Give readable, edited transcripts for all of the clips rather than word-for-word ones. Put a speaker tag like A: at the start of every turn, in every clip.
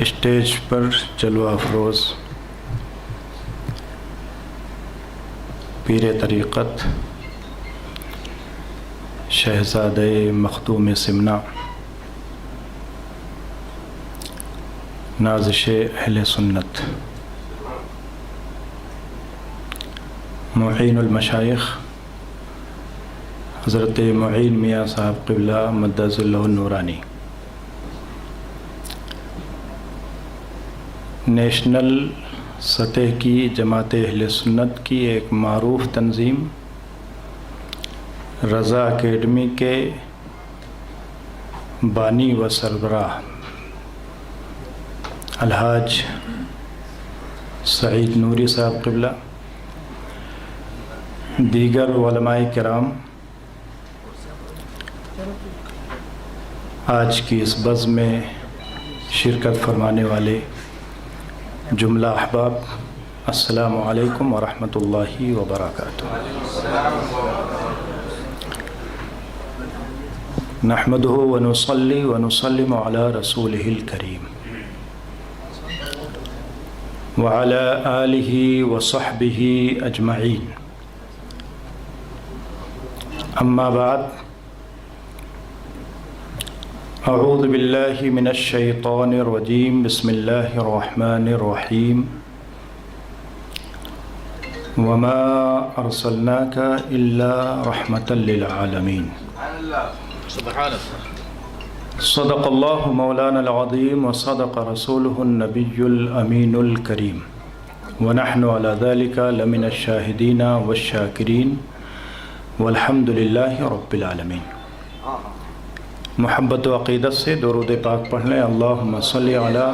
A: Stage پر جلوہ افروز پیر طریقت شہزادہ مخدوم سمنا نازش اہل سنت معین المشائخ حضرت معین میاں صاحب قبلہ مدظ اللہ النورانی، نیشنل سطح کی جماعت اہل سنت کی ایک معروف تنظیم رضا اکیڈمی کے بانی و سربراہ الحاج سعید نوری صاحب قبلہ، دیگر علماء کرام، آج کی اس بزم میں شرکت فرمانے والے جملہ احباب، السلام علیکم ورحمۃ اللہ وبرکاتہ۔ نحمدہ ونصلی ونسلم علی رسولہ الکریم وعلی آلہ وصحبہ اجمعین، اما بعد، اعوذ باللہ من الشیطان الرجیم، بسم اللہ الرحمن الرحیم، وما ارسلناک الا رحمۃ للعالمین، صدق اللہ مولانا العظیم وصدق رسولہ النبی الامین الکریم، ونحن علی ذلک لمن الشاہدین والشاکرین والحمد للہ رب العالمین۔ محبت و عقیدت سے درود پاک پڑھ لیں۔ اللہم صلی علی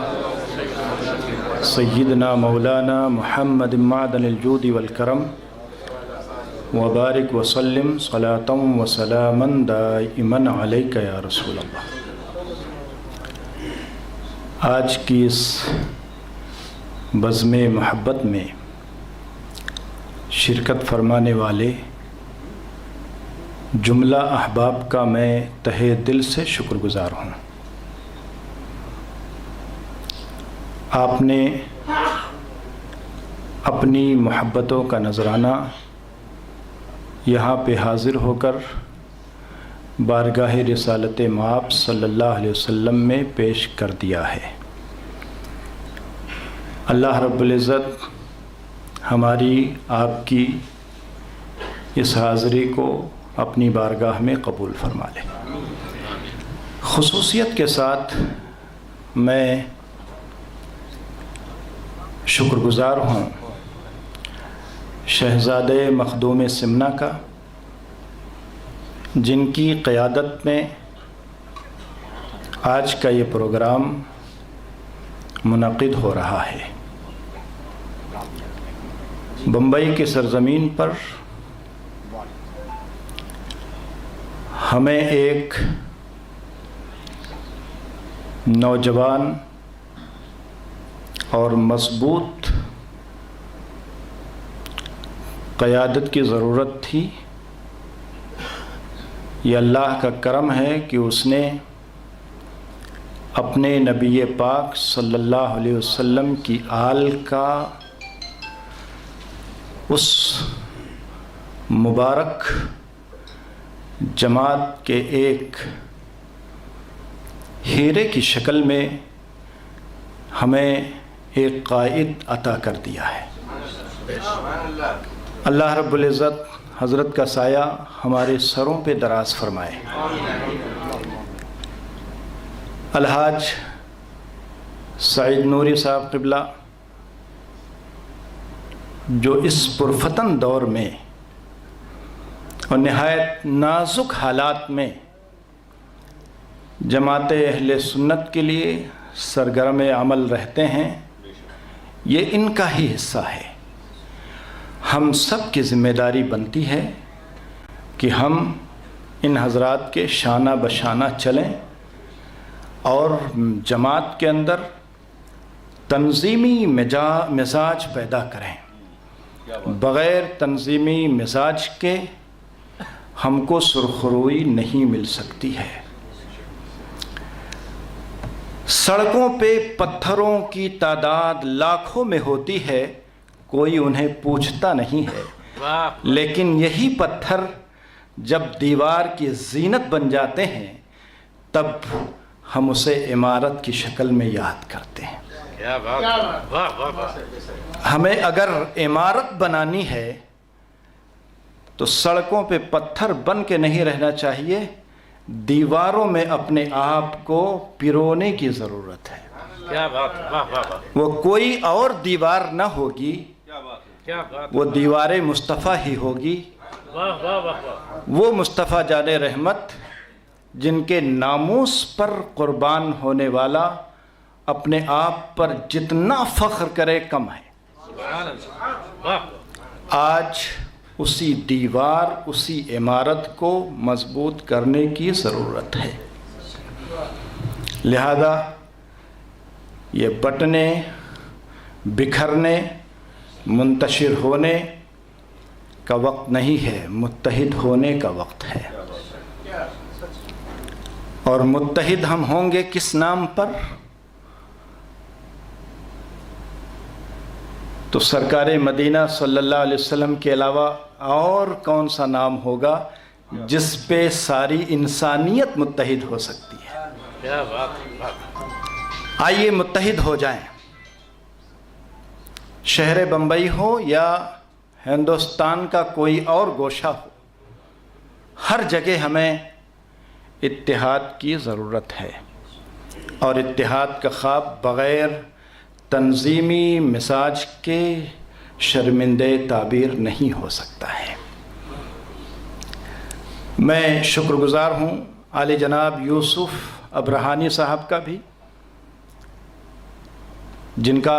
A: سیدنا مولانا محمد معدن الجود والکرم وبارک وسلم صلاۃ وسلاما دائما علیک یا رسول اللہ۔ آج کی اس بزم محبت میں شرکت فرمانے والے جملہ احباب کا میں تہہ دل سے شکر گزار ہوں۔ آپ نے اپنی محبتوں کا نذرانہ یہاں پہ حاضر ہو کر بارگاہ رسالت مآب صلی اللہ علیہ وسلم میں پیش کر دیا ہے۔ اللہ رب العزت ہماری آپ کی اس حاضری کو اپنی بارگاہ میں قبول فرما لے۔ خصوصیت کے ساتھ میں شکر گزار ہوں شہزادہ مخدوم سمنا کا، جن کی قیادت میں آج کا یہ پروگرام منعقد ہو رہا ہے۔ بمبئی کی سرزمین پر ہمیں ایک نوجوان اور مضبوط قیادت کی ضرورت تھی۔ یہ اللہ کا کرم ہے کہ اس نے اپنے نبی پاک صلی اللہ علیہ وسلم کی آل کا اس مبارک جماعت کے ایک ہیرے کی شکل میں ہمیں ایک قائد عطا کر دیا ہے۔ اللہ رب العزت حضرت کا سایہ ہمارے سروں پہ دراز فرمائے۔ الحاج سعید نوری صاحب قبلہ، جو اس پرفتن دور میں اور نہایت نازک حالات میں جماعت اہل سنت کے لیے سرگرم عمل رہتے ہیں، یہ ان کا ہی حصہ ہے۔ ہم سب کی ذمہ داری بنتی ہے کہ ہم ان حضرات کے شانہ بشانہ چلیں اور جماعت کے اندر تنظیمی مزاج پیدا کریں۔ بغیر تنظیمی مزاج کے ہم کو سرخروئی نہیں مل سکتی ہے۔ سڑکوں پہ پتھروں کی تعداد لاکھوں میں ہوتی ہے، کوئی انہیں پوچھتا نہیں ہے، لیکن یہی پتھر جب دیوار کی زینت بن جاتے ہیں تب ہم اسے عمارت کی شکل میں یاد کرتے ہیں۔ ہمیں اگر عمارت بنانی ہے تو سڑکوں پہ پتھر بن کے نہیں رہنا چاہیے، دیواروں میں اپنے آپ کو پرونے کی ضرورت ہے۔ وہ کوئی اور دیوار نہ ہوگی، وہ دیوار مصطفیٰ ہی ہوگی، وہ مصطفیٰ جان رحمت جن کے ناموس پر قربان ہونے والا اپنے آپ پر جتنا فخر کرے کم ہے۔ آج اسی دیوار، اسی عمارت کو مضبوط کرنے کی ضرورت ہے، لہذا یہ بٹنے، بکھرنے، منتشر ہونے کا وقت نہیں ہے، متحد ہونے کا وقت ہے۔ اور متحد ہم ہوں گے کس نام پر؟ تو سرکار مدینہ صلی اللہ علیہ وسلم کے علاوہ اور کون سا نام ہوگا جس پہ ساری انسانیت متحد ہو سکتی ہے؟ آئیے متحد ہو جائیں، شہر بمبئی ہو یا ہندوستان کا کوئی اور گوشہ ہو، ہر جگہ ہمیں اتحاد کی ضرورت ہے، اور اتحاد کا خواب بغیر تنظیمی مزاج کے شرمندے تعبیر نہیں ہو سکتا ہے۔ میں شکر گزار ہوں عالی جناب یوسف ابرہانی صاحب کا بھی، جن کا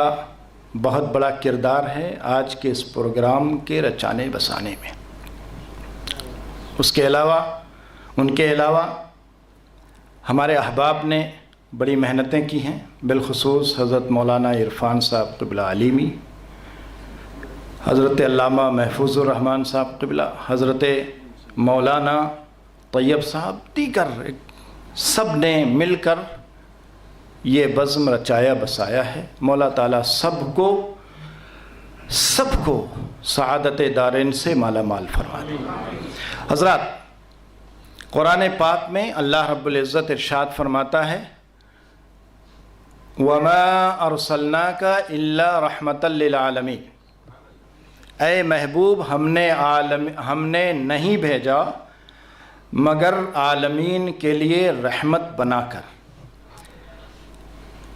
A: بہت بڑا کردار ہے آج کے اس پروگرام کے رچانے بسانے میں۔ اس کے علاوہ، ان کے علاوہ ہمارے احباب نے بڑی محنتیں کی ہیں، بالخصوص حضرت مولانا عرفان صاحب قبلہ علیمی، حضرت علامہ محفوظ الرحمن صاحب قبلہ، حضرت مولانا طیب صاحب، دیگر سب نے مل کر یہ بزم رچایا بسایا ہے۔ مولا تعالیٰ سب کو سعادت دارین سے مالا مال فرما دے۔ حضرات، قرآن پاک میں اللہ رب العزت ارشاد فرماتا ہے وَمَا أَرْسَلْنَاكَ إِلَّا رَحْمَةً لِّلْعَالَمِينَ، اے محبوب ہم نے نہیں بھیجا مگر عالمین کے لیے رحمت بنا کر۔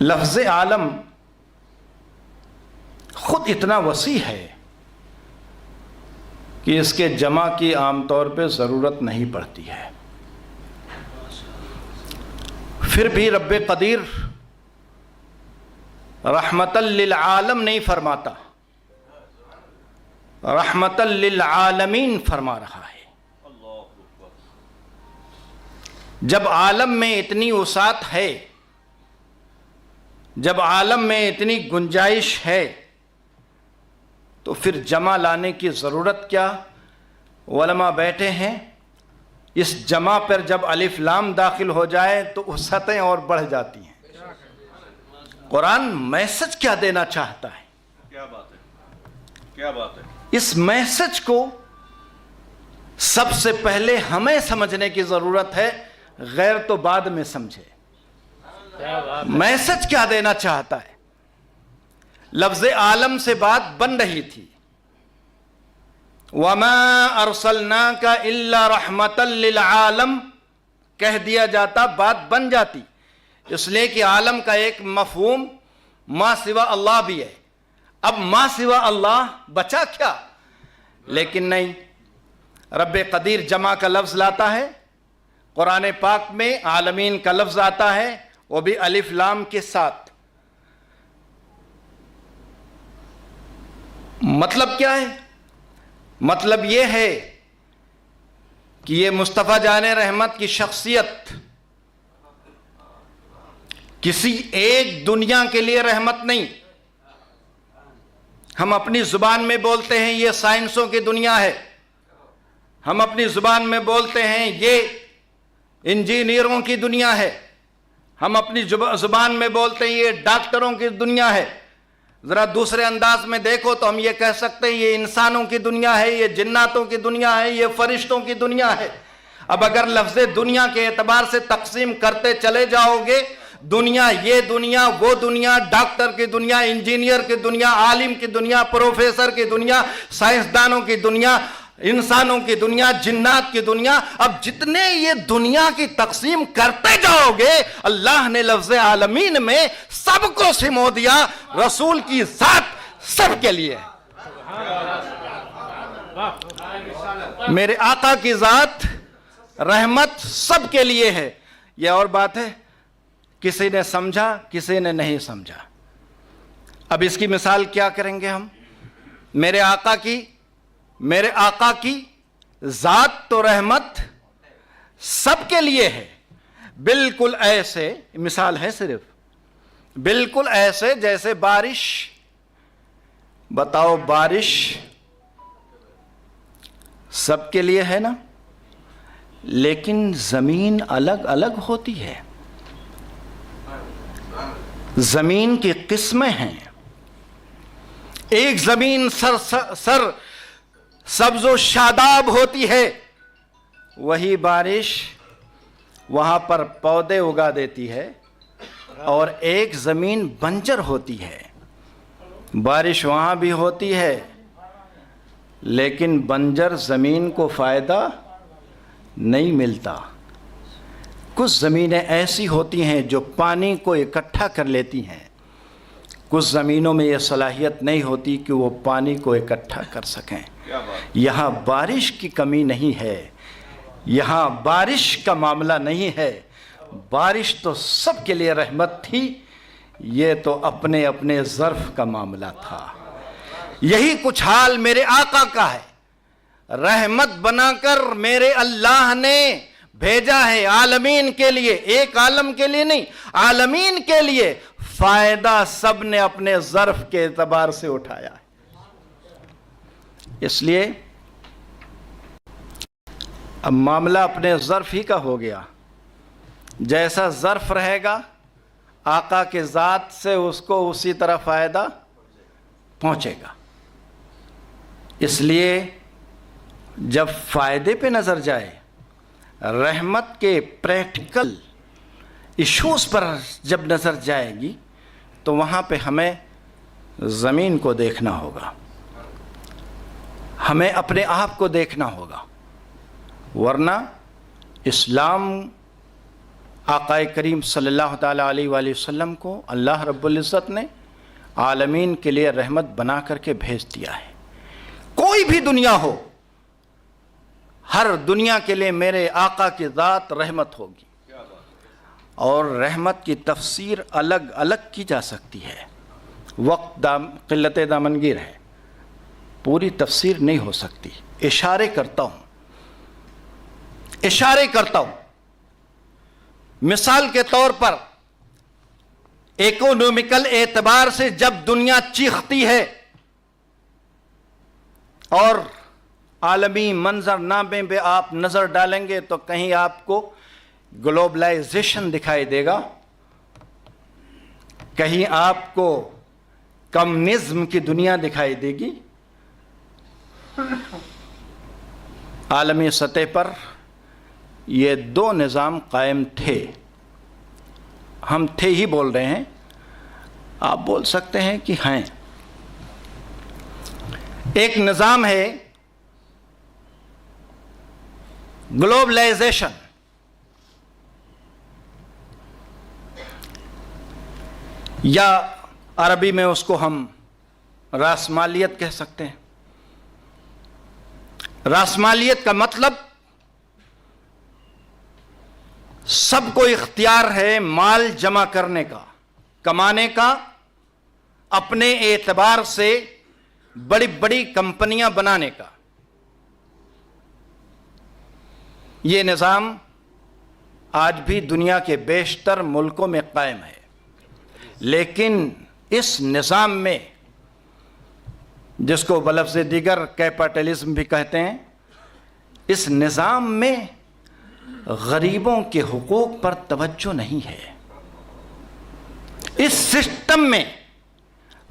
A: لفظ عالم خود اتنا وسیع ہے کہ اس کے جمع کی عام طور پہ ضرورت نہیں پڑتی ہے، پھر بھی رب قدیر رحمت للعالم نہیں فرماتا، رحمت للعالمین فرما رہا ہے۔ جب عالم میں اتنی وسعت ہے، جب عالم میں اتنی گنجائش ہے، تو پھر جمع لانے کی ضرورت کیا؟ علماء بیٹھے ہیں، اس جمع پر جب الف لام داخل ہو جائے تو وسعتیں اور بڑھ جاتی ہیں۔ قرآن میسج کیا دینا چاہتا ہے؟ کیا بات ہے، کیا بات ہے؟ اس میسج کو سب سے پہلے ہمیں سمجھنے کی ضرورت ہے، غیر تو بعد میں سمجھے۔ میسج کیا دینا چاہتا ہے؟ لفظ عالم سے بات بن رہی تھی، وَمَا أَرْسَلْنَاكَ إِلَّا رَحْمَةً لِّلْعَالَمِ کہہ دیا جاتا، بات بن جاتی، اس لیے کہ عالم کا ایک مفہوم ما سوا اللہ بھی ہے۔ اب ما سوا اللہ بچا کیا؟ لیکن نہیں، رب قدیر جمع کا لفظ لاتا ہے، قرآن پاک میں عالمین کا لفظ آتا ہے، وہ بھی الف لام کے ساتھ۔ مطلب کیا ہے؟ مطلب یہ ہے کہ یہ مصطفیٰ جان رحمت کی شخصیت کسی ایک دنیا کے لیے رحمت نہیں۔ ہم اپنی زبان میں بولتے ہیں یہ سائنسوں کی دنیا ہے، ہم اپنی زبان میں بولتے ہیں یہ انجینئروں کی دنیا ہے، ہم اپنی زبان میں بولتے ہیں یہ ڈاکٹروں کی دنیا ہے، ذرا دوسرے انداز میں دیکھو تو ہم یہ کہہ سکتے ہیں یہ انسانوں کی دنیا ہے، یہ جناتوں کی دنیا ہے، یہ فرشتوں کی دنیا ہے۔ اب اگر لفظ دنیا کے اعتبار سے تقسیم کرتے چلے جاؤ گے، دنیا، یہ دنیا، وہ دنیا، ڈاکٹر کی دنیا، انجینئر کی دنیا، عالم کی دنیا، پروفیسر کی دنیا، سائنسدانوں کی دنیا، انسانوں کی دنیا، جنات کی دنیا، اب جتنے یہ دنیا کی تقسیم کرتے جاؤ گے، اللہ نے لفظ عالمین میں سب کو سمو دیا۔ رسول کی ذات سب کے لیے، میرے آقا کی ذات رحمت سب کے لیے ہے۔ یہ اور بات ہے، کسی نے سمجھا، کسی نے نہیں سمجھا۔ اب اس کی مثال کیا کریں گے ہم؟ میرے آقا کی ذات تو رحمت سب کے لیے ہے، بالکل ایسے، مثال ہے صرف، بالکل ایسے جیسے بارش۔ بتاؤ، بارش سب کے لیے ہے نا، لیکن زمین الگ الگ ہوتی ہے، زمین کی قسمیں ہیں۔ ایک زمین سر سبز و شاداب ہوتی ہے، وہی بارش وہاں پر پودے اگا دیتی ہے، اور ایک زمین بنجر ہوتی ہے، بارش وہاں بھی ہوتی ہے لیکن بنجر زمین کو فائدہ نہیں ملتا۔ کچھ زمینیں ایسی ہوتی ہیں جو پانی کو اکٹھا کر لیتی ہیں، کچھ زمینوں میں یہ صلاحیت نہیں ہوتی کہ وہ پانی کو اکٹھا کر سکیں۔ یہاں بارش کی کمی نہیں ہے، یہاں بارش کا معاملہ نہیں ہے، بارش تو سب کے لیے رحمت تھی، یہ تو اپنے اپنے ظرف کا معاملہ تھا۔ یہی کچھ حال میرے آقا کا ہے، رحمت بنا کر میرے اللہ نے بھیجا ہے عالمین کے لیے، ایک عالم کے لیے نہیں، عالمین کے لیے۔ فائدہ سب نے اپنے ظرف کے اعتبار سے اٹھایا ہے۔ اس لیے اب معاملہ اپنے ظرف ہی کا ہو گیا، جیسا ظرف رہے گا آقا کے ذات سے اس کو اسی طرح فائدہ پہنچے گا۔ اس لیے جب فائدے پہ نظر جائے، رحمت کے پریکٹیکل ایشوز پر جب نظر جائے گی، تو وہاں پہ ہمیں زمین کو دیکھنا ہوگا، ہمیں اپنے آپ کو دیکھنا ہوگا، ورنہ اسلام آقا کریم صلی اللہ تعالیٰ علیہ وآلہ وسلم کو اللہ رب العزت نے عالمین کے لیے رحمت بنا کر کے بھیج دیا ہے۔ کوئی بھی دنیا ہو، ہر دنیا کے لیے میرے آقا کی ذات رحمت ہوگی، اور رحمت کی تفسیر الگ الگ کی جا سکتی ہے۔ وقت قلت دامنگیر ہے، پوری تفسیر نہیں ہو سکتی، اشارے کرتا ہوں۔ مثال کے طور پر اکنومیکل اعتبار سے جب دنیا چیختی ہے اور عالمی منظر نامے پہ آپ نظر ڈالیں گے تو کہیں آپ کو گلوبلائزیشن دکھائی دے گا، کہیں آپ کو کمیونزم کی دنیا دکھائی دے گی۔ عالمی سطح پر یہ دو نظام قائم تھے، ہم تھے ہی بول رہے ہیں، آپ بول سکتے ہیں کہ ہیں۔ ایک نظام ہے گلوبلائزیشن، یا عربی میں اس کو ہم راسمالیت کہہ سکتے ہیں۔ راسمالیت کا مطلب سب کو اختیار ہے مال جمع کرنے کا، کمانے کا، اپنے اعتبار سے بڑی بڑی کمپنیاں بنانے کا۔ یہ نظام آج بھی دنیا کے بیشتر ملکوں میں قائم ہے، لیکن اس نظام میں، جس کو بلفظ دیگر کیپٹلزم بھی کہتے ہیں، اس نظام میں غریبوں کے حقوق پر توجہ نہیں ہے۔ اس سسٹم میں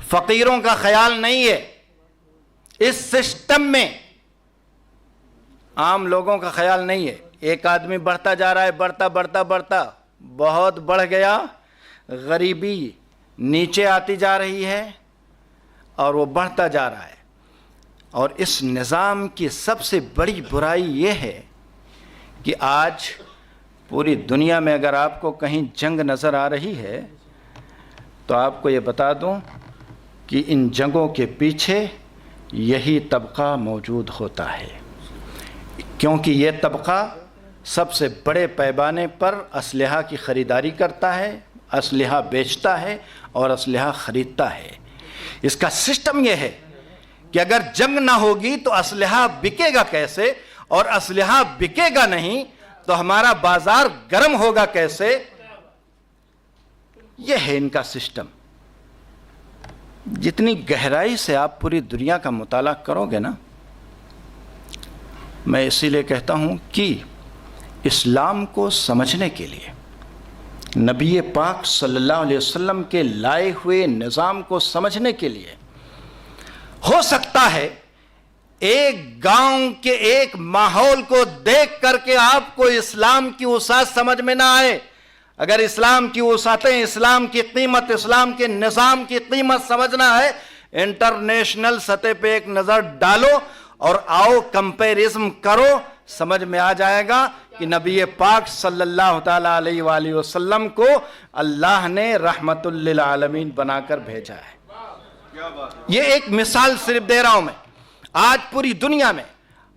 A: فقیروں کا خیال نہیں ہے، اس سسٹم میں عام لوگوں کا خیال نہیں ہے۔ ایک آدمی بڑھتا جا رہا ہے، بڑھتا بہت بڑھ گیا، غریبی نیچے آتی جا رہی ہے اور وہ بڑھتا جا رہا ہے۔ اور اس نظام کی سب سے بڑی برائی یہ ہے کہ آج پوری دنیا میں اگر آپ کو کہیں جنگ نظر آ رہی ہے تو آپ کو یہ بتا دوں کہ ان جنگوں کے پیچھے یہی طبقہ موجود ہوتا ہے، کیونکہ یہ طبقہ سب سے بڑے پیمانے پر اسلحہ کی خریداری کرتا ہے، اسلحہ بیچتا ہے اور اسلحہ خریدتا ہے۔ اس کا سسٹم یہ ہے کہ اگر جنگ نہ ہوگی تو اسلحہ بکے گا کیسے، اور اسلحہ بکے گا نہیں تو ہمارا بازار گرم ہوگا کیسے؟ یہ ہے ان کا سسٹم۔ جتنی گہرائی سے آپ پوری دنیا کا مطالعہ کرو گے نا، میں اسی لیے کہتا ہوں کہ اسلام کو سمجھنے کے لیے، نبی پاک صلی اللہ علیہ وسلم کے لائے ہوئے نظام کو سمجھنے کے لیے، ہو سکتا ہے ایک گاؤں کے ایک ماحول کو دیکھ کر کے آپ کو اسلام کی وسعت سمجھ میں نہ آئے۔ اگر اسلام کی وسعتیں، اسلام کی قیمت، اسلام کے نظام کی قیمت سمجھنا ہے، انٹرنیشنل سطح پہ ایک نظر ڈالو اور آؤ کمپیریزم کرو، سمجھ میں آ جائے گا کہ نبی پاک صلی اللہ تعالیٰ علیہ وآلہ وسلم کو اللہ نے رحمت للعالمین بنا کر بھیجا ہے۔ یہ ایک مثال صرف دے رہا ہوں میں۔ آج پوری دنیا میں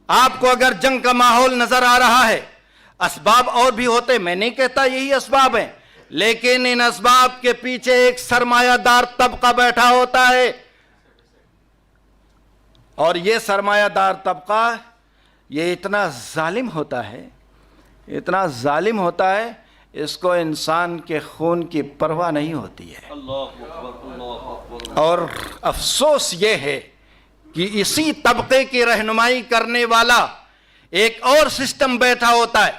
A: آپ کو اگر جنگ کا ماحول نظر آ رہا ہے، اسباب اور بھی ہوتے، میں نہیں کہتا یہی اسباب ہیں، لیکن ان اسباب کے پیچھے ایک سرمایہ دار طبقہ بیٹھا ہوتا ہے، اور یہ سرمایہ دار طبقہ یہ اتنا ظالم ہوتا ہے، اتنا ظالم ہوتا ہے، اس کو انسان کے خون کی پرواہ نہیں ہوتی ہے۔ اور افسوس یہ ہے کہ اسی طبقے کی رہنمائی کرنے والا ایک اور سسٹم بیٹھا ہوتا ہے۔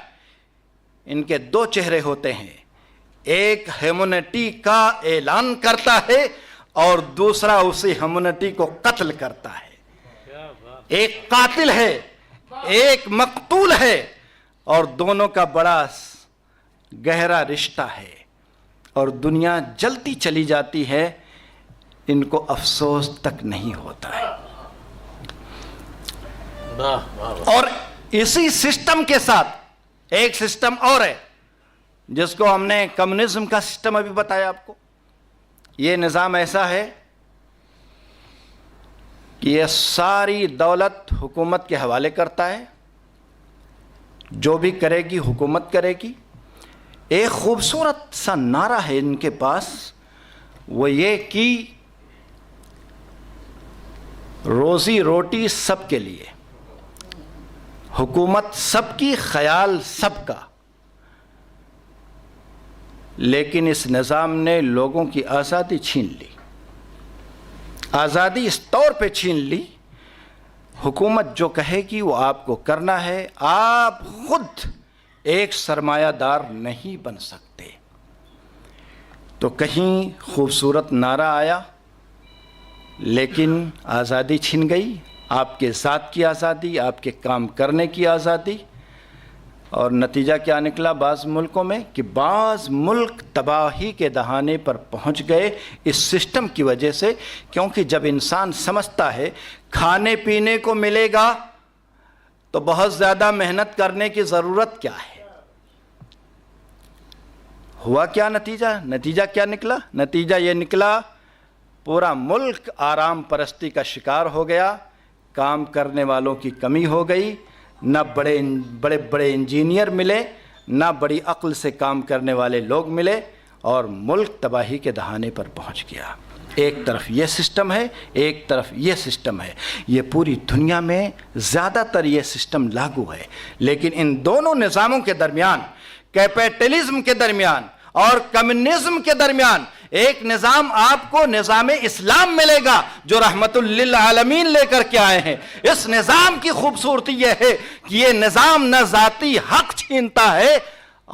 A: ان کے دو چہرے ہوتے ہیں، ایک ہیومنٹی کا اعلان کرتا ہے اور دوسرا اسی ہیومنٹی کو قتل کرتا ہے۔ ایک قاتل ہے، ایک مقتول ہے، اور دونوں کا بڑا گہرا رشتہ ہے، اور دنیا جلتی چلی جاتی ہے، ان کو افسوس تک نہیں ہوتا ہے۔ اور اسی سسٹم کے ساتھ ایک سسٹم اور ہے جس کو ہم نے کمیونزم کا سسٹم ابھی بتایا آپ کو۔ یہ نظام ایسا ہے کہ یہ ساری دولت حکومت کے حوالے کرتا ہے، جو بھی کرے گی حکومت کرے گی۔ ایک خوبصورت سا نعرہ ہے ان کے پاس، وہ یہ کہ روزی روٹی سب کے لیے، حکومت سب کی، خیال سب کا۔ لیکن اس نظام نے لوگوں کی آزادی چھین لی۔ آزادی اس طور پہ چھین لی، حکومت جو کہے گی وہ آپ کو کرنا ہے، آپ خود ایک سرمایہ دار نہیں بن سکتے۔ تو کہیں خوبصورت نعرہ آیا لیکن آزادی چھن گئی، آپ کے ذات کی آزادی، آپ کے کام کرنے کی آزادی۔ اور نتیجہ کیا نکلا بعض ملکوں میں کہ بعض ملک تباہی کے دہانے پر پہنچ گئے اس سسٹم کی وجہ سے، کیونکہ جب انسان سمجھتا ہے کھانے پینے کو ملے گا تو بہت زیادہ محنت کرنے کی ضرورت کیا ہے۔ ہوا کیا نتیجہ کیا نکلا؟ نتیجہ یہ نکلا پورا ملک آرام پرستی کا شکار ہو گیا، کام کرنے والوں کی کمی ہو گئی، نہ بڑے بڑے انجینئر ملے، نہ بڑی عقل سے کام کرنے والے لوگ ملے، اور ملک تباہی کے دہانے پر پہنچ گیا۔ ایک طرف یہ سسٹم ہے، ایک طرف یہ سسٹم ہے۔ یہ پوری دنیا میں زیادہ تر یہ سسٹم لاگو ہے، لیکن ان دونوں نظاموں کے درمیان، کیپٹلزم کے درمیان اور کمیونزم کے درمیان، ایک نظام آپ کو نظام اسلام ملے گا جو رحمت للعالمین لے کر کے آئے ہیں۔ اس نظام کی خوبصورتی یہ ہے کہ یہ نظام نہ ذاتی حق چھینتا ہے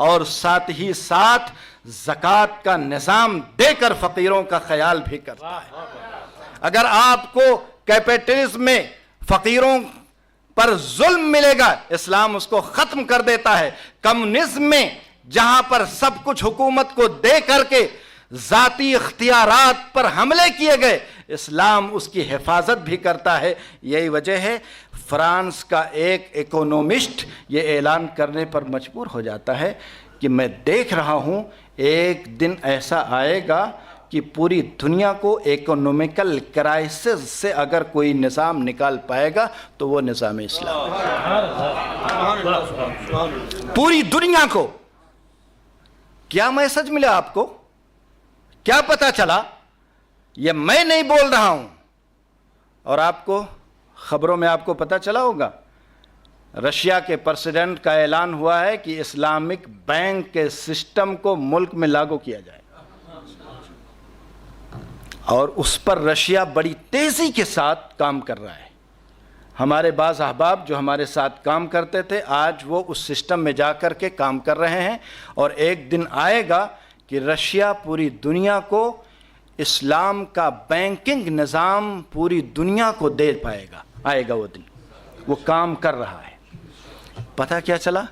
A: اور ساتھ ہی ساتھ زکوٰۃ کا نظام دے کر فقیروں کا خیال بھی کرتا ہے۔ اگر آپ کو کیپٹلزم میں فقیروں پر ظلم ملے گا، اسلام اس کو ختم کر دیتا ہے۔ کمیونزم میں جہاں پر سب کچھ حکومت کو دے کر کے ذاتی اختیارات پر حملے کیے گئے، اسلام اس کی حفاظت بھی کرتا ہے۔ یہی وجہ ہے فرانس کا ایک اکونومسٹ یہ اعلان کرنے پر مجبور ہو جاتا ہے کہ میں دیکھ رہا ہوں ایک دن ایسا آئے گا کہ پوری دنیا کو اکنومیکل کرائسس سے اگر کوئی نظام نکال پائے گا تو وہ نظام اسلام ہے۔ پوری دنیا کو کیا میسج ملا آپ کو؟ کیا پتا چلا؟ یہ میں نہیں بول رہا ہوں، اور آپ کو خبروں میں آپ کو پتا چلا ہوگا رشیا کے پریزیڈنٹ کا اعلان ہوا ہے کہ اسلامک بینک کے سسٹم کو ملک میں لاگو کیا جائے، اور اس پر رشیا بڑی تیزی کے ساتھ کام کر رہا ہے۔ ہمارے بعض احباب جو ہمارے ساتھ کام کرتے تھے آج وہ اس سسٹم میں جا کر کے کام کر رہے ہیں، اور ایک دن آئے گا کہ رشیا پوری دنیا کو اسلام کا بینکنگ نظام پوری دنیا کو دے پائے گا۔ آئے گا وہ دن، وہ کام کر رہا ہے۔ پتہ کیا چلا؟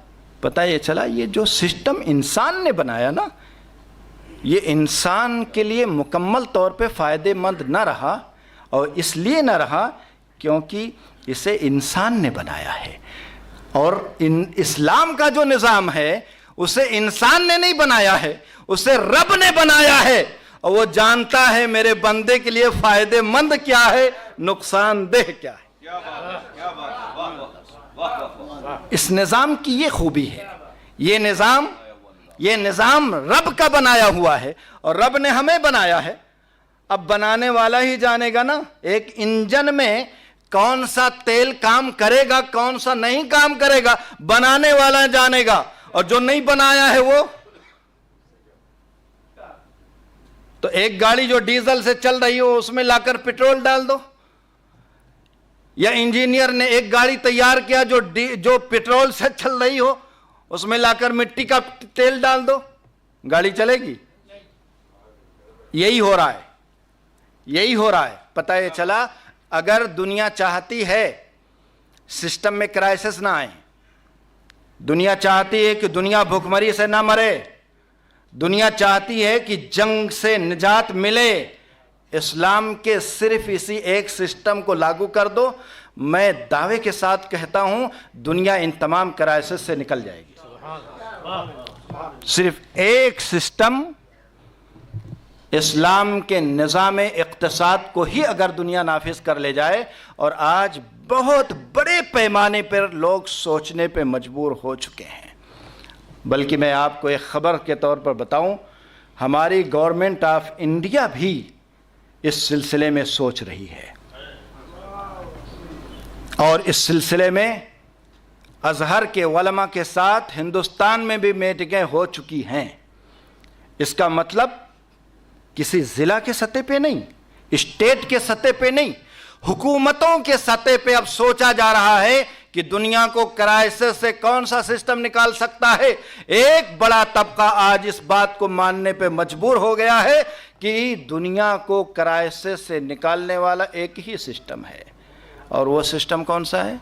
A: پتہ یہ چلا یہ جو سسٹم انسان نے بنایا نا، یہ انسان کے لیے مکمل طور پہ فائدہ مند نہ رہا، اور اس لیے نہ رہا کیونکہ اسے انسان نے بنایا ہے، اور اسلام کا جو نظام ہے اسے انسان نے نہیں بنایا ہے، اسے رب نے بنایا ہے، اور وہ جانتا ہے میرے بندے کے لیے فائدہ مند کیا ہے، نقصان دہ کیا ہے۔ اس نظام کی یہ خوبی ہے، یہ نظام رب کا بنایا ہوا ہے، اور رب نے ہمیں بنایا ہے۔ اب بنانے والا ہی جانے گا نا ایک انجن میں کون سا تیل کام کرے گا کون سا نہیں کام کرے گا، بنانے والا جانے گا، اور جو نہیں بنایا ہے وہ تو ایک گاڑی جو ڈیزل سے چل رہی ہو اس میں لا کر پیٹرول ڈال دو، یا انجینئر نے ایک گاڑی تیار کیا جو پیٹرول سے چل رہی ہو اس میں لا کر مٹی کا تیل ڈال دو، گاڑی چلے گی؟ یہی ہو رہا ہے۔ پتہ یہ چلا اگر دنیا چاہتی ہے سسٹم میں کرائسس نہ آئے، دنیا چاہتی ہے کہ دنیا بھوکمری سے نہ مرے، دنیا چاہتی ہے کہ جنگ سے نجات ملے، اسلام کے صرف اسی ایک سسٹم کو لاگو کر دو، میں دعوے کے ساتھ کہتا ہوں دنیا ان تمام کرائسس سے نکل جائے گی۔ صرف ایک سسٹم اسلام کے نظام اقتصاد کو ہی اگر دنیا نافذ کر لے جائے، اور آج بہت بڑے پیمانے پر لوگ سوچنے پہ مجبور ہو چکے ہیں۔ بلکہ میں آپ کو ایک خبر کے طور پر بتاؤں، ہماری گورنمنٹ آف انڈیا بھی اس سلسلے میں سوچ رہی ہے، اور اس سلسلے میں ازہر کے علماء کے ساتھ ہندوستان میں بھی میٹنگیں ہو چکی ہیں۔ اس کا مطلب کسی ضلع کے سطح پہ نہیں، اسٹیٹ کے سطح پہ نہیں، حکومتوں کے سطح پہ اب سوچا جا رہا ہے کہ دنیا کو کرائسس سے کون سا سسٹم نکال سکتا ہے۔ ایک بڑا طبقہ آج اس بات کو ماننے پہ مجبور ہو گیا ہے کہ دنیا کو کرائسس سے نکالنے والا ایک ہی سسٹم ہے، اور وہ سسٹم کون سا ہے؟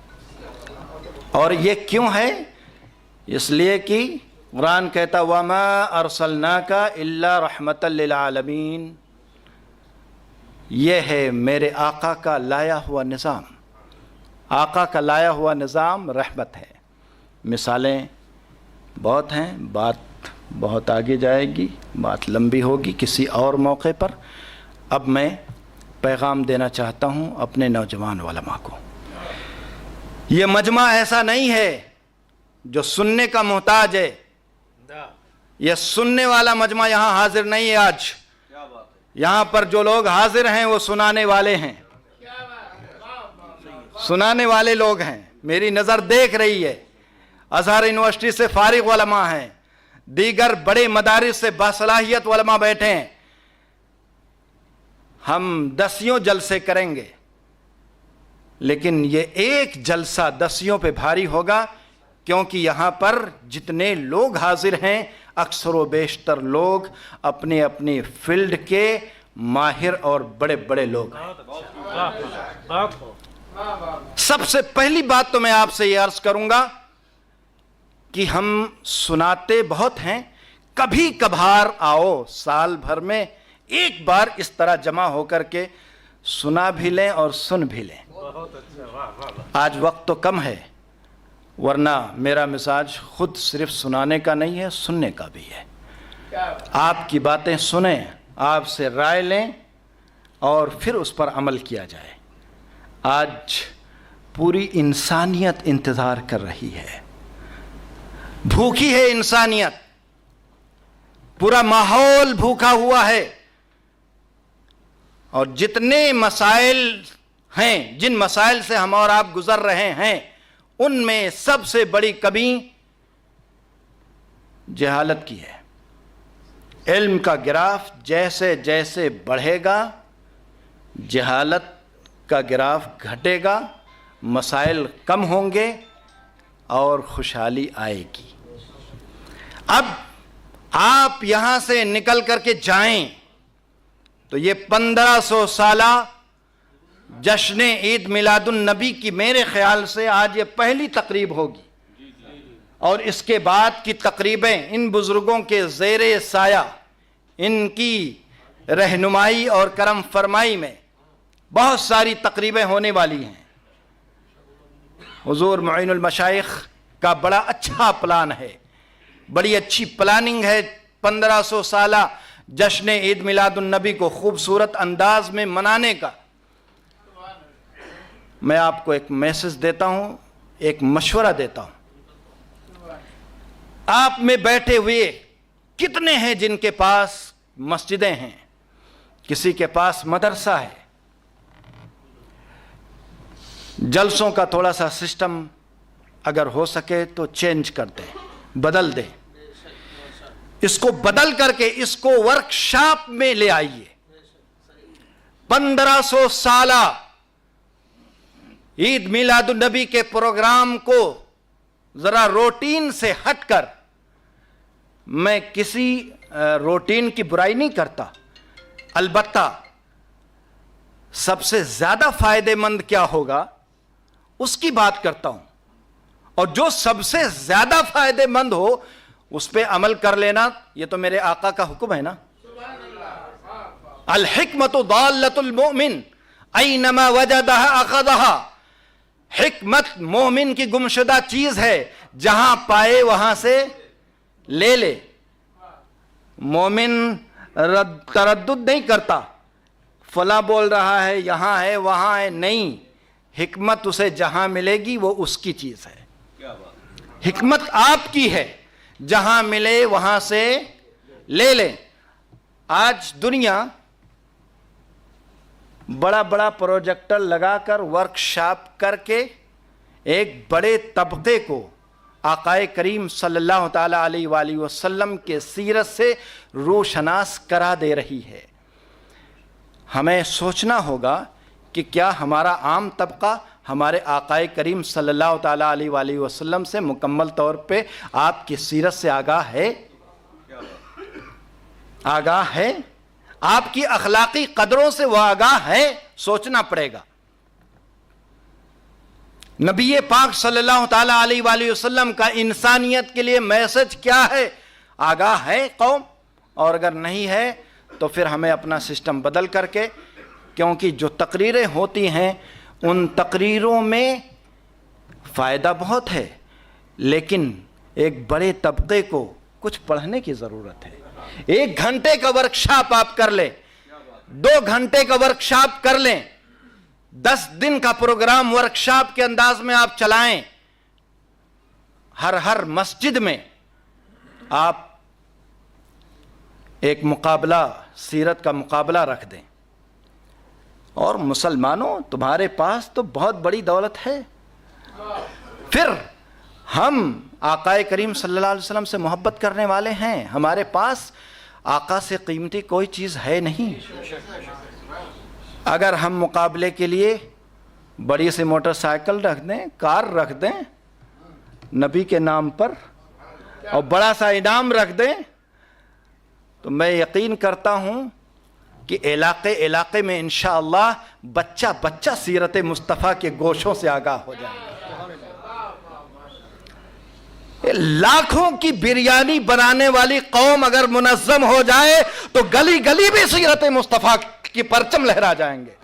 A: اور یہ کیوں ہے؟ اس لیے کہ قرآن کہتا وَمَا أَرْسَلْنَاكَ إِلَّا رَحْمَةً لِلْعَالَمِينَ، یہ ہے میرے آقا کا لایا ہوا نظام۔ آقا کا لایا ہوا نظام رحمت ہے۔ مثالیں بہت ہیں، بات بہت آگے جائے گی، بات لمبی ہوگی کسی اور موقع پر۔ اب میں پیغام دینا چاہتا ہوں اپنے نوجوان علماء کو۔ یہ مجمع ایسا نہیں ہے جو سننے کا محتاج ہے، یہ سننے والا مجمع یہاں حاضر نہیں ہے۔ آج یہاں پر جو لوگ حاضر ہیں وہ سنانے والے ہیں، سنانے والے لوگ ہیں۔ میری نظر دیکھ رہی ہے، ازہر یونیورسٹی سے فارغ علماء ہیں، دیگر بڑے مدارس سے باصلاحیت علماء بیٹھے ہیں۔ ہم دسیوں جلسے کریں گے، لیکن یہ ایک جلسہ دسیوں پہ بھاری ہوگا، کیونکہ یہاں پر جتنے لوگ حاضر ہیں اکثر و بیشتر لوگ اپنی اپنی فیلڈ کے ماہر اور بڑے بڑے لوگ ہیں۔ سب سے پہلی بات تو میں آپ سے یہ عرض کروں گا کہ ہم سناتے بہت ہیں، کبھی کبھار آؤ سال بھر میں ایک بار اس طرح جمع ہو کر کے سنا بھی لیں اور سن بھی لیں۔ آج وقت تو کم ہے، ورنہ میرا مزاج خود صرف سنانے کا نہیں ہے، سننے کا بھی ہے۔ آپ کی باتیں سنیں، آپ سے رائے لیں اور پھر اس پر عمل کیا جائے۔ آج پوری انسانیت انتظار کر رہی ہے، بھوکی ہے انسانیت، پورا ماحول بھوکا ہوا ہے، اور جتنے مسائل ہیں، جن مسائل سے ہم اور آپ گزر رہے ہیں، ان میں سب سے بڑی کمی جہالت کی ہے۔ علم کا گراف جیسے جیسے بڑھے گا، جہالت کا گراف گھٹے گا، مسائل کم ہوں گے اور خوشحالی آئے گی۔ اب آپ یہاں سے نکل کر کے جائیں تو یہ 1500 سالہ جشن عید میلاد النبی کی میرے خیال سے آج یہ پہلی تقریب ہوگی، اور اس کے بعد کی تقریبیں ان بزرگوں کے زیر سایہ، ان کی رہنمائی اور کرم فرمائی میں بہت ساری تقریبیں ہونے والی ہیں۔ حضور معین المشائخ کا بڑا اچھا پلان ہے، بڑی اچھی پلاننگ ہے 1500 سالہ جشن عید میلاد النبی کو خوبصورت انداز میں منانے کا۔ میں آپ کو ایک میسج دیتا ہوں، ایک مشورہ دیتا ہوں۔ آپ میں بیٹھے ہوئے کتنے ہیں جن کے پاس مسجدیں ہیں، کسی کے پاس مدرسہ ہے؟ جلسوں کا تھوڑا سا سسٹم اگر ہو سکے تو چینج کر دیں، بدل دیں، اس کو بدل کر کے اس کو ورکشاپ میں لے آئیے۔ 1500 سالہ عید میلاد النبی کے پروگرام کو ذرا روٹین سے ہٹ کر، میں کسی روٹین کی برائی نہیں کرتا، البتہ سب سے زیادہ فائدہ مند کیا ہوگا اس کی بات کرتا ہوں، اور جو سب سے زیادہ فائدہ مند ہو اس پہ عمل کر لینا، یہ تو میرے آقا کا حکم ہے نا۔ الحکمت ضالۃ المؤمن اینما وجدها اخذها۔ حکمت مومن کی گمشدہ چیز ہے، جہاں پائے وہاں سے لے لے۔ مومن تردد نہیں کرتا، فلاں بول رہا ہے یہاں ہے وہاں ہے، نہیں، حکمت اسے جہاں ملے گی وہ اس کی چیز ہے۔ حکمت آپ کی ہے، جہاں ملے وہاں سے لے لیں۔ آج دنیا بڑا بڑا پروجیکٹر لگا کر ورکشاپ کر کے ایک بڑے طبقے کو آقائے کریم صلی اللہ تعالیٰ علیہ وآلہ وسلم کے سیرت سے روشناس کرا دے رہی ہے۔ ہمیں سوچنا ہوگا کہ کیا ہمارا عام طبقہ ہمارے آقائے کریم صلی اللہ تعالیٰ علیہ وآلہ وسلم سے مکمل طور پہ آپ کی سیرت سے آگاہ ہے؟ آگاہ ہے؟ آپ کی اخلاقی قدروں سے وہ آگاہ ہے؟ سوچنا پڑے گا۔ نبی پاک صلی اللہ تعالیٰ علیہ وآلہ وسلم کا انسانیت کے لیے میسج کیا ہے؟ آگاہ ہے قوم؟ اور اگر نہیں ہے تو پھر ہمیں اپنا سسٹم بدل کر کے، کیونکہ جو تقریریں ہوتی ہیں ان تقریروں میں فائدہ بہت ہے، لیکن ایک بڑے طبقے کو کچھ پڑھنے کی ضرورت ہے۔ 1 گھنٹے کا ورکشاپ آپ کر لیں، 2 گھنٹے کا ورکشاپ کر لیں، 10 دن کا پروگرام ورکشاپ کے انداز میں آپ چلائیں۔ ہر مسجد میں آپ ایک مقابلہ، سیرت کا مقابلہ رکھ دیں۔ اور مسلمانوں، تمہارے پاس تو بہت بڑی دولت ہے۔ پھر ہم آقائے کریم صلی اللہ علیہ وسلم سے محبت کرنے والے ہیں، ہمارے پاس آقا سے قیمتی کوئی چیز ہے نہیں۔ اگر ہم مقابلے کے لیے بڑی سی موٹر سائیکل رکھ دیں، کار رکھ دیں نبی کے نام پر، اور بڑا سا انعام رکھ دیں تو میں یقین کرتا ہوں کہ علاقے میں انشاءاللہ بچہ بچہ سیرت مصطفیٰ کے گوشوں سے آگاہ ہو جائے گا۔ لاکھوں کی بریانی بنانے والی قوم اگر منظم ہو جائے تو گلی گلی بھی سیرت مصطفیٰ کی پرچم لہرا جائیں گے،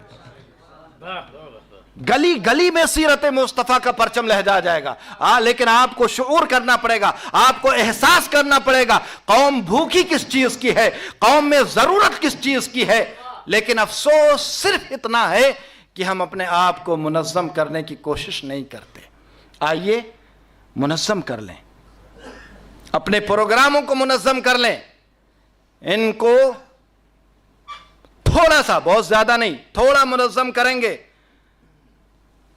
A: گلی گلی میں سیرت مصطفیٰ کا پرچم لہرا جائے گا۔ لیکن آپ کو شعور کرنا پڑے گا، آپ کو احساس کرنا پڑے گا قوم بھوکی کس چیز کی ہے، قوم میں ضرورت کس چیز کی ہے۔ لیکن افسوس صرف اتنا ہے کہ ہم اپنے آپ کو منظم کرنے کی کوشش نہیں کرتے۔ آئیے منظم کر لیں، اپنے پروگراموں کو منظم کر لیں، ان کو تھوڑا سا، بہت زیادہ نہیں، تھوڑا منظم کریں گے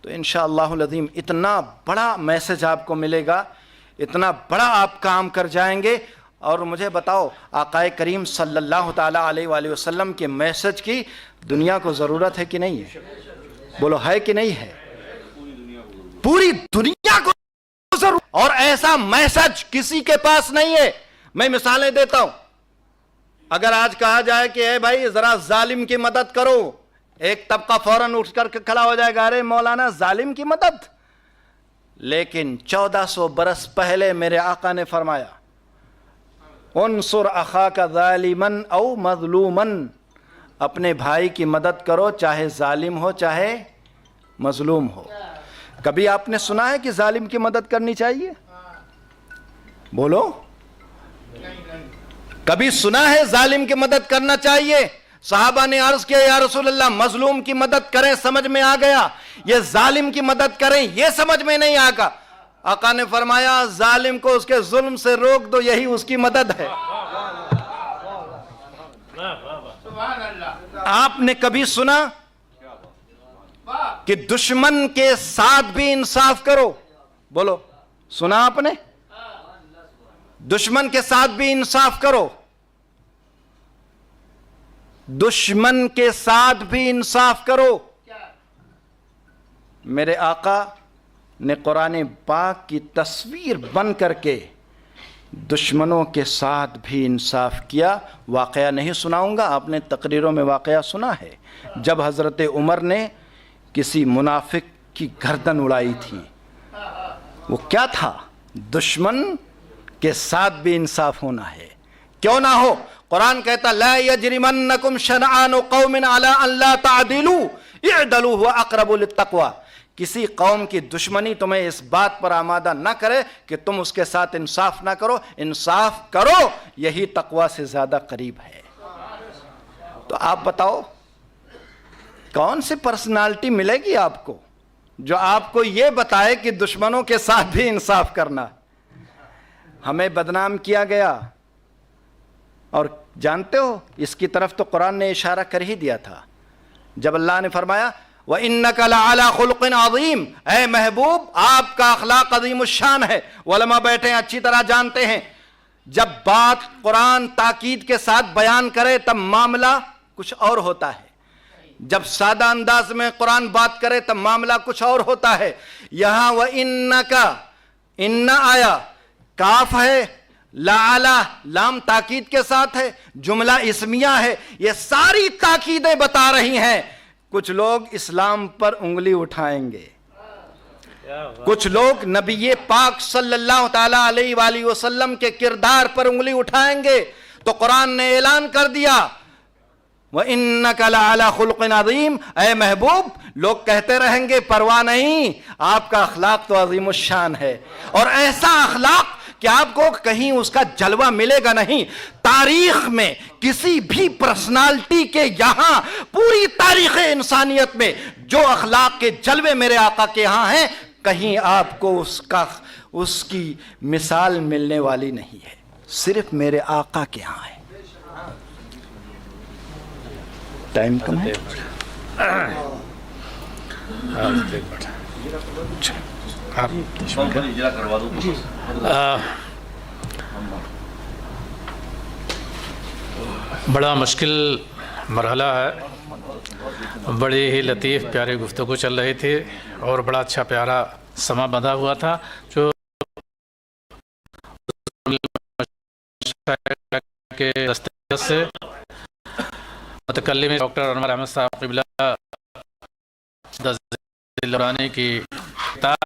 A: تو انشاءاللہ العظیم اتنا بڑا میسج آپ کو ملے گا، اتنا بڑا آپ کام کر جائیں گے۔ اور مجھے بتاؤ، آقا کریم صلی اللہ تعالیٰ علیہ وآلہ وسلم کے میسج کی دنیا کو ضرورت ہے کہ نہیں ہے؟ بولو ہے کہ نہیں ہے؟ پوری دنیا کو ضرورت، اور ایسا میسج کسی کے پاس نہیں ہے۔ میں مثالیں دیتا ہوں، اگر آج کہا جائے کہ اے بھائی ذرا ظالم کی مدد کرو، ایک طبقہ فوراً اٹھ کر کھڑا ہو جائے گا، ارے مولانا ظالم کی مدد۔ لیکن 1400 برس پہلے میرے آقا نے فرمایا، انصر اخاک ظالما او مظلوما، اپنے بھائی کی مدد کرو چاہے ظالم ہو چاہے مظلوم ہو۔ کبھی آپ نے سنا ہے کہ ظالم کی مدد کرنی چاہیے؟ بولو، کبھی سنا ہے ظالم کی مدد کرنا چاہیے؟ صحابہ نے عرض کیا یا رسول اللہ مظلوم کی مدد کریں سمجھ میں آ گیا، یہ ظالم کی مدد کریں یہ سمجھ میں نہیں آگا۔ آقا نے فرمایا ظالم کو اس کے ظلم سے روک دو، یہی اس کی مدد ہے۔ آپ نے کبھی سنا کہ دشمن کے ساتھ بھی انصاف کرو؟ بولو، سنا آپ نے؟ دشمن کے ساتھ بھی انصاف کرو، دشمن کے ساتھ بھی انصاف کرو۔ میرے آقا نے قرآن پاک کی تصویر بن کر کے دشمنوں کے ساتھ بھی انصاف کیا۔ واقعہ نہیں سناؤں گا، آپ نے تقریروں میں واقعہ سنا ہے، جب حضرت عمر نے کسی منافق کی گردن اڑائی تھی، وہ کیا تھا؟ دشمن کے ساتھ بھی انصاف ہونا ہے، کیوں نہ ہو۔ قرآن کہتا لا یجرمنکم شنآن قوم علی ان لا تعدلوا اعدلوا هو اقرب للتقوی، کسی قوم کی دشمنی تمہیں اس بات پر آمادہ نہ کرے کہ تم اس کے ساتھ انصاف نہ کرو، انصاف کرو، یہی تقوی سے زیادہ قریب ہے۔ تو آپ بتاؤ کون سی پرسنالٹی ملے گی آپ کو جو آپ کو یہ بتائے کہ دشمنوں کے ساتھ بھی انصاف کرنا؟ ہمیں بدنام کیا گیا، اور جانتے ہو اس کی طرف تو قرآن نے اشارہ کر ہی دیا تھا جب اللہ نے فرمایا وَإِنَّكَ لَعَلَىٰ خُلْقٍ عَظِيمٍ، اے محبوب آپ کا اخلاق عظیم الشان ہے۔ علماء بیٹھے ہیں اچھی طرح جانتے ہیں، جب بات قرآن تاکید کے ساتھ بیان کرے تب معاملہ کچھ اور ہوتا ہے، جب سادہ انداز میں قرآن بات کرے تب معاملہ کچھ اور ہوتا ہے۔ یہاں وَإِنَّكَ، ان آیا، کاف ہے، لعلی لام تاکید کے ساتھ ہے، جملہ اسمیہ ہے، یہ ساری تاکیدیں بتا رہی ہیں۔ کچھ لوگ اسلام پر انگلی اٹھائیں گے، کچھ لوگ نبی پاک صلی اللہ تعالیٰ علیہ وآلہ وسلم کے کردار پر انگلی اٹھائیں گے، تو قرآن نے اعلان کر دیا وَإِنَّكَ لَعَلَىٰ خُلْقٍ عَظِيمٍ، اے محبوب لوگ کہتے رہیں گے پرواہ نہیں، آپ کا اخلاق تو عظیم الشان ہے، اور ایسا اخلاق کہ آپ کو کہیں اس کا جلوہ ملے گا نہیں۔ تاریخ میں کسی بھی پرسنالٹی کے یہاں، پوری تاریخ انسانیت میں جو اخلاق کے جلوے میرے آقا کے یہاں ہیں، کہیں آپ کو اس کی مثال ملنے والی نہیں ہے، صرف میرے آقا کے یہاں ہے۔ ٹائم کم ہے؟
B: بڑا مشکل مرحلہ ہے، بڑی ہی لطیف پیاری گفتگو چل رہی تھی اور بڑا اچھا پیارا سما بندھا ہوا تھا جو مشائخ کے دستخط سے متکلم ڈاکٹر انور احمد صاحب قبلہ دلانی کی کتاب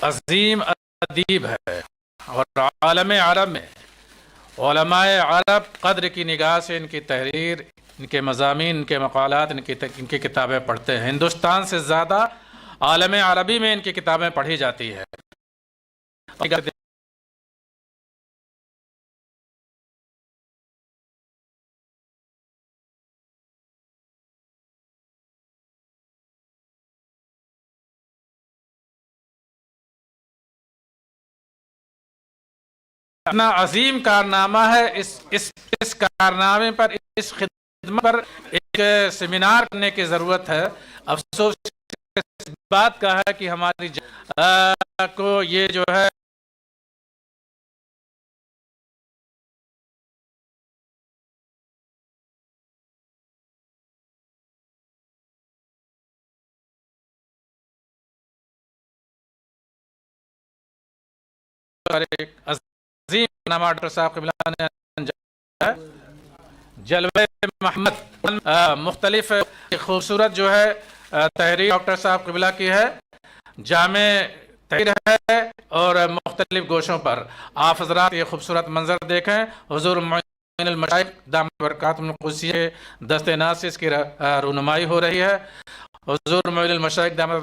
B: عظیم ادیب ہے، اور عالم عرب میں علماء عرب قدر کی نگاہ سے ان کی تحریر، ان کے مضامین، ان کے مقالات، ان کی کتابیں پڑھتے ہیں۔ ہندوستان سے زیادہ عالم عربی میں ان کی کتابیں پڑھی جاتی ہے۔ اتنا عظیم کارنامہ ہے، اس کارنامے پر، اس خدمت پر ایک سیمینار کرنے کی ضرورت ہے۔ افسوس اس بات کا ہے کہ ہماری کو یہ جو ہے ایک عظیم کارنامہ ڈاکٹر صاحب قبلہ نے انجام ہے۔ جلوہ محمد مختلف خوبصورت جو ہے تحریر ڈاکٹر صاحب قبلہ کی ہے، جامع تحریر ہے، اور مختلف گوشوں پر آپ حضرات یہ خوبصورت منظر دیکھیں۔ حضور معین المشائخ دامت برکاتہم القدسیہ کے دست ناز سے اس کی رونمائی ہو رہی ہے۔ حضور معین المشائخ دامت